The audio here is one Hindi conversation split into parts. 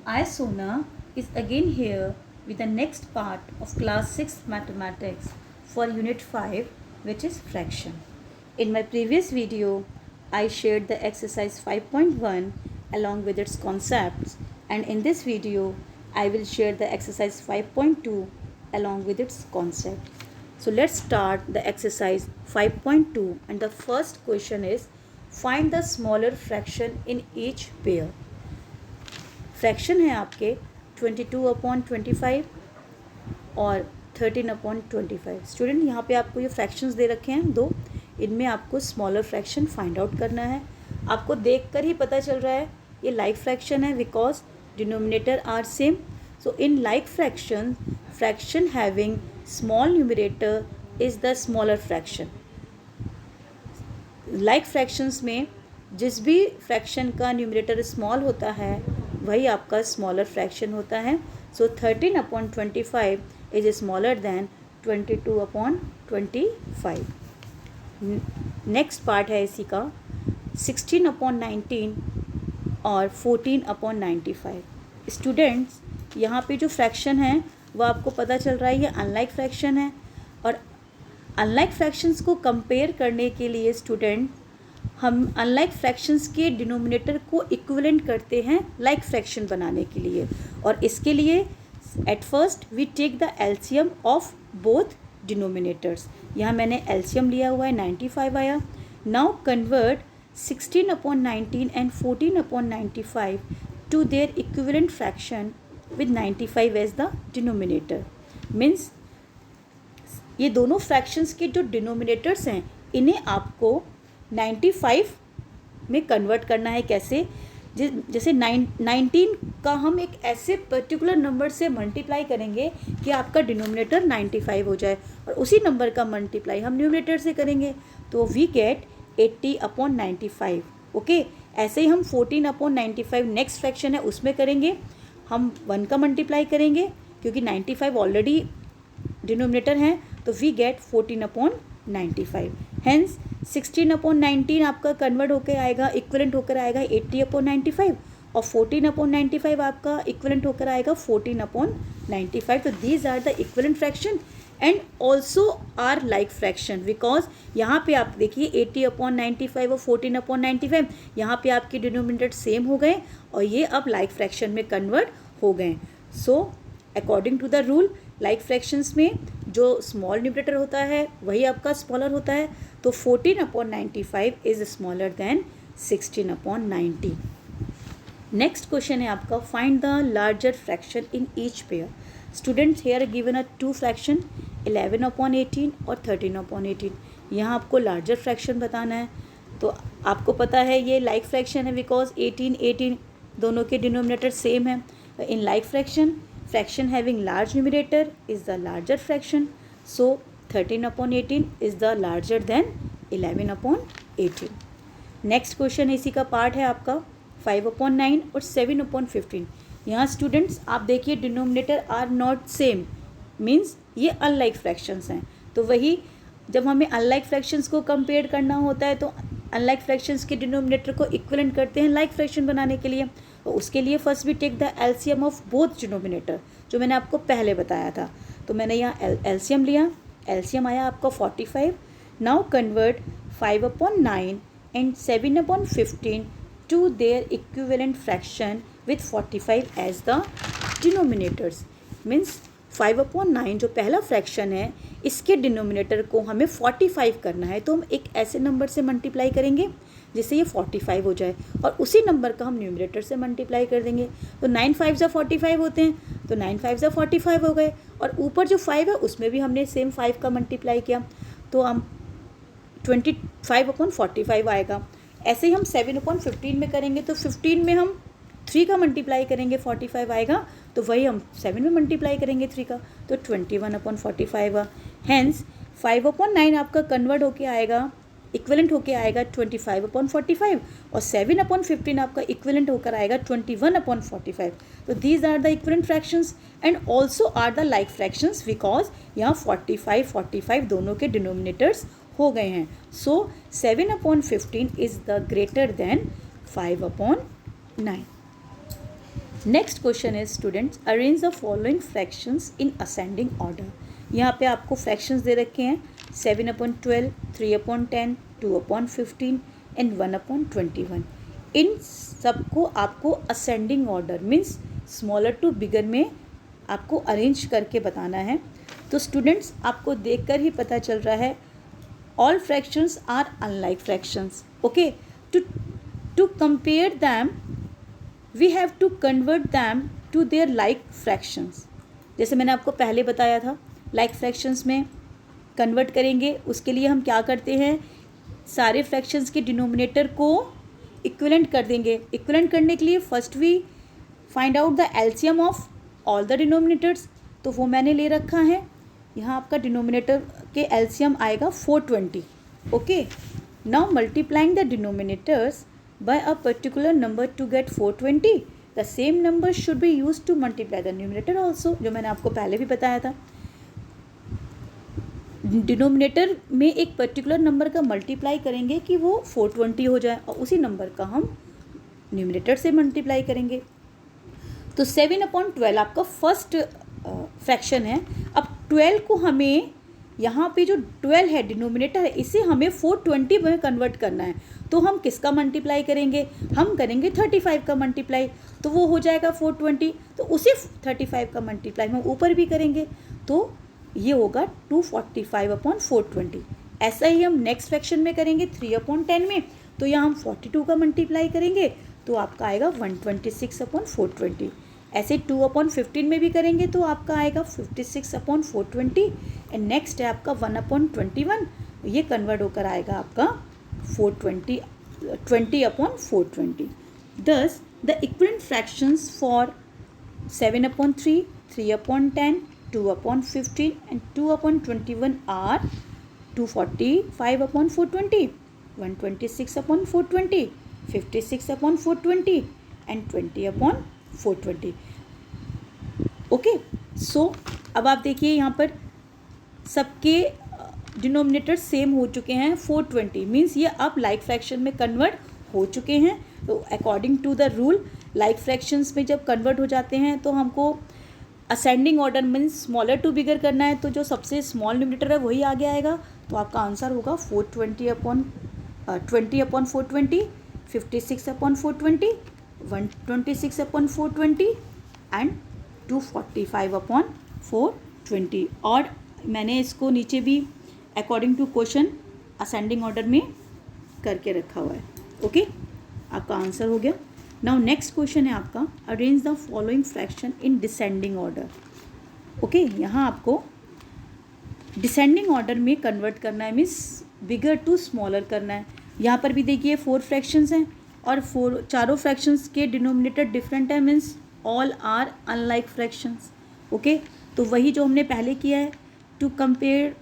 I, Sona, is again here with the next part of class 6 mathematics for unit 5, which is fraction. In my previous video, I shared the exercise 5.1 along with its concepts, and in this video, I will share the exercise 5.2 along with its concept. So let's start the exercise 5.2, and the first question is find the smaller fraction in each pair. Fraction है आपके 22/25 और 13/25। स्टूडेंट यहाँ पे आपको ये फ्रैक्शंस दे रखे हैं दो, इनमें आपको स्मॉलर फ्रैक्शन फाइंड आउट करना है। आपको देखकर ही पता चल रहा है ये लाइक फ्रैक्शन है because denominator are same. So in like fraction, fraction having small numerator is the smaller fraction. Like fractions में जिस भी फ्रैक्शन का न्यूमरेटर स्मॉल होता है वही आपका स्मॉलर फ्रैक्शन होता है। सो 13/25 is smaller than 22/25। Next part है इसी का 16/19 और 14/95। स्टूडेंट्स यहाँ पे जो फ्रैक्शन है वो आपको पता चल रहा है ये अनलाइक फ्रैक्शन है, और अनलाइक फ्रैक्शंस को कंपेयर करने के लिए स्टूडेंट हम अनलाइक फ्रैक्शंस के डिनोमिनेटर को इक्विवेलेंट करते हैं लाइक फ्रैक्शन बनाने के लिए, और इसके लिए at first we take the LCM of both denominators. यहाँ मैंने एलसीएम लिया हुआ है 95 आया। Now convert 16/19 and 14/95 to their equivalent fraction with 95 as the denominator. Means ये दोनों फ्रैक्शंस के जो डिनोमिनेटर्स हैं इन्हें आपको 95 में कन्वर्ट करना है। कैसे? जैसे 19 का हम एक ऐसे पर्टिकुलर नंबर से मल्टीप्लाई करेंगे कि आपका डिनोमिनेटर 95 हो जाए, और उसी नंबर का मल्टीप्लाई हम न्यूमरेटर से करेंगे तो वी गेट 80/95। ओके, ऐसे ही हम 14/95 नेक्स्ट फ्रैक्शन है उसमें करेंगे, हम 1 का मल्टीप्लाई करेंगे क्योंकि 95 ऑलरेडी डिनोमिनेटर हैं, तो वी गेट 14/95। हेंस 16/19 आपका कन्वर्ट होकर आएगा, इक्विवेलेंट होकर आएगा 80/95, और 14/95 आपका इक्विवेलेंट होकर आएगा 14/95। तो these are the equivalent fraction and also are like fraction, because यहाँ पे आप देखिए 80/95 और 14/95 यहाँ पे आपके डिनोमिनेटर सेम हो गए और ये अब लाइक फ्रैक्शन में कन्वर्ट हो गए। So according to the rule like fractions में जो स्मॉल न्यूमरेटर होता है वही आपका स्मॉलर होता है, तो 14/95 is smaller than 16/19। Next question है आपका find the larger fraction in each pair. Students hair given a 2 fraction 11/18 और 13/18। यहाँ आपको लार्जर फ्रैक्शन बताना है, तो आपको पता है ये लाइक फ्रैक्शन है बिकॉज 18 दोनों के डिनोमिनेटर सेम है। इन like fraction, fraction having large numerator is the larger fraction, so 13/18 is the larger than 11/18। Next question इसी का पार्ट है आपका 5/9 और 7/15। यहाँ स्टूडेंट्स आप देखिए denominator are not same, means ये अनलाइक फ्रैक्शंस हैं। तो वही जब हमें अनलाइक फ्रैक्शंस को कंपेयर करना होता है तो अनलाइक फ्रैक्शंस के डिनोमिनेटर को इक्विवेलेंट करते हैं लाइक फ्रैक्शन बनाने के लिए, तो उसके लिए first we take the LCM of both denominator, जो मैंने आपको पहले बताया था। तो मैंने यहाँ एलसीएम लिया, एलसीएम आया आपका 45। Now convert 5/9 and 7/15 to their equivalent fraction with 45 as the denominators. Means 5/9 जो पहला फ्रैक्शन है इसके डिनोमिनेटर को हमें 45 करना है, तो हम एक ऐसे नंबर से मल्टीप्लाई करेंगे जिससे ये 45 हो जाए, और उसी नंबर का हम न्यूमरेटर से मल्टीप्लाई कर देंगे। तो 9 5 45 होते हैं, तो 9 5 45 हो गए, और ऊपर जो 5 है उसमें भी हमने सेम 5 का मल्टीप्लाई किया, तो हम 25/45 आएगा। ऐसे ही हम 7/15 में करेंगे, तो 15 में हम 3 का मल्टीप्लाई करेंगे 45 आएगा, तो वही हम 7 में मल्टीप्लाई करेंगे 3 का, तो 21/45। हेंस 5/9 आपका कन्वर्ट होके आएगा, इक्विवेलेंट होके आएगा 25/45, और 7/15 आपका इक्विवेलेंट होकर आएगा 21/45। तो these are the equivalent fractions and also are the like fractions, because यहाँ 45 दोनों के डिनोमिनेटर्स हो गए हैं। So 7/15 is the greater than 5/9। Next question is students arrange the following fractions in ascending order. यहाँ पे आपको फ्रैक्शंस दे रखे हैं 7/12, 3/10, 2/15 एंड 1/21। इन सबको आपको ascending order means smaller to bigger में आपको अरेंज करके बताना है। तो स्टूडेंट्स आपको देखकर ही पता चल रहा है all fractions are unlike fractions. Okay, to compare them we have to convert them to their like fractions. जैसे मैंने आपको पहले बताया था लाइक फ्रैक्शंस में कन्वर्ट करेंगे, उसके लिए हम क्या करते हैं, सारे फ्रैक्शंस के डिनोमिनेटर को इक्विवेलेंट कर देंगे। इक्विवेलेंट करने के लिए first we find out the LCM of all the denominators. तो वो मैंने ले रखा है, यहाँ आपका डिनोमिनेटर के एलसीएम आएगा 420। Okay, now multiplying the denominators by a particular number to get 420, the same number should be used to multiply the numerator also, जो मैंने आपको पहले भी बताया था। डिनोमिनेटर में एक पर्टिकुलर नंबर का मल्टीप्लाई करेंगे कि वो 420 हो जाए और उसी नंबर का हम न्यूमरेटर से मल्टीप्लाई करेंगे। तो 7/12 आपका फर्स्ट फ्रैक्शन है। अब 12 को हमें यहाँ पे जो 12 है डिनोमिनेटर है, इसे हमें 420 में कन्वर्ट करना है। तो हम किसका मल्टीप्लाई करेंगे, हम करेंगे 35 का मल्टीप्लाई, तो वो हो जाएगा 420। तो उसी 35 का मल्टीप्लाई हम ऊपर भी करेंगे, तो ये होगा 245/420। ऐसा ही हम नेक्स्ट फ्रैक्शन में करेंगे 3/10 में, तो यहाँ हम 42 का मल्टीप्लाई करेंगे तो आपका आएगा 126/420। ऐसे 2/15 में भी करेंगे तो आपका आएगा 56/420। एंड नेक्स्ट है आपका 1/21, ये कन्वर्ट होकर आएगा आपका 20/420। Thus the equivalent fractions for 7/3, 3/10, 2/15 and 2/21 are 245/420, 126/420, 56/420 and 20/420। Okay, सो अब आप देखिए यहाँ पर सबके डिनोमिनेटर सेम हो चुके हैं 420, मीन्स ये अब लाइक फ्रैक्शन में कन्वर्ट हो चुके हैं। तो according to the rule like fractions में जब कन्वर्ट हो जाते हैं तो हमको ascending order means smaller to bigger करना है, तो जो सबसे स्मॉल डिनोमिनेटर है वही आगे आएगा। तो आपका आंसर होगा 20/420, 56/420, 126/420 एंड 245/420। और मैंने इसको नीचे भी according to question ascending order में करके रखा हुआ है। ओके, आपका आंसर हो गया। नाउ नेक्स्ट क्वेश्चन है आपका arrange the following fraction in descending order. Okay, यहाँ आपको डिसेंडिंग ऑर्डर में कन्वर्ट करना है, मीन्स बिगर टू स्मॉलर करना है। यहाँ पर भी देखिए 4 फ्रैक्शंस हैं और चारों फ्रैक्शंस के डिनोमिनेटर डिफरेंट है, means all are unlike fractions. Okay, तो वही जो हमने पहले किया है, to compare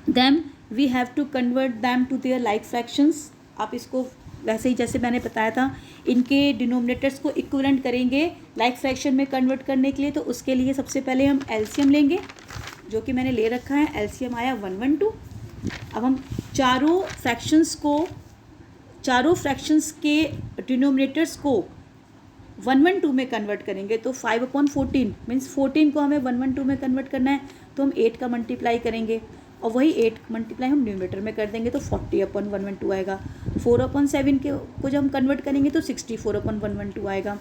them we have to convert them to their like fractions. आप इसको वैसे ही जैसे मैंने बताया था, इनके डिनोमिनेटर्स को इक्विवेलेंट करेंगे लाइक फ्रैक्शन में कन्वर्ट करने के लिए। तो उसके लिए सबसे पहले हम एलसीएम लेंगे, जो कि मैंने ले रखा है। एलसीएम आया 112। अब हम चारों फ्रैक्शंस के डिनोमिनेटर्स को 112 में कन्वर्ट करेंगे। तो 5/14 मीन्स 14 को हमें 112 में कन्वर्ट करना है, तो हम 8 का मल्टीप्लाई करेंगे और वही 8 मल्टीप्लाई हम न्यूमरेटर में कर देंगे, तो 40/112 आएगा। 4/7 को जब हम कन्वर्ट करेंगे तो 64/112 आएगा।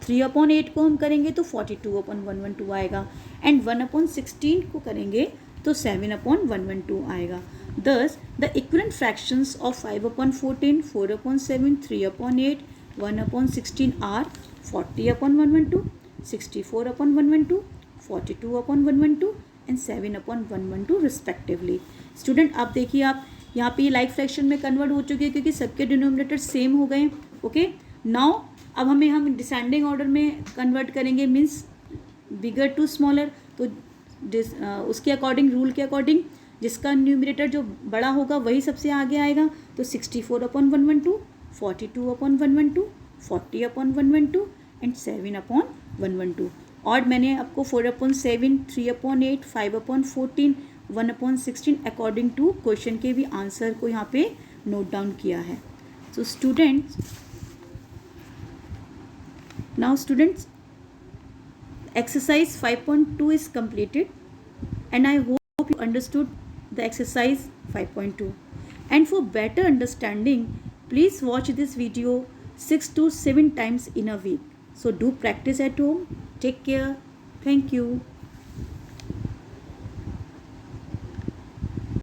3/8 को हम करेंगे तो 42/112 आएगा। एंड 1/16 को करेंगे तो 7/112 आएगा। Thus the equivalent fractions of 5/14, 4/7, 3/8, 1/16 are 40/112, 64/112, 42/112 and 7/112 respectively. Student आप देखिए, आप यहाँ पे ये लाइक फ्रैक्शन में कन्वर्ट हो चुके हैं क्योंकि सबके डिनोमिनेटर सेम हो गए। ओके, नाउ अब हम डिसेंडिंग ऑर्डर में कन्वर्ट करेंगे, मीन्स बिगर टू स्मॉलर। तो उसके अकॉर्डिंग, रूल के अकॉर्डिंग, जिसका न्यूमरेटर जो बड़ा होगा वही सबसे आगे आएगा। तो 64/112, 42/112, 40/112 एंड 7/112। और मैंने आपको 4/7, 3/8, 5/14, 1/16 अकॉर्डिंग टू क्वेश्चन के भी आंसर को यहाँ पे नोट डाउन किया है। So students Now students, exercise 5.2 is completed, and I hope you understood the exercise 5.2. And for better understanding, please watch this video 6 to 7 times in a week. So do practice at home. Take care. Thank you.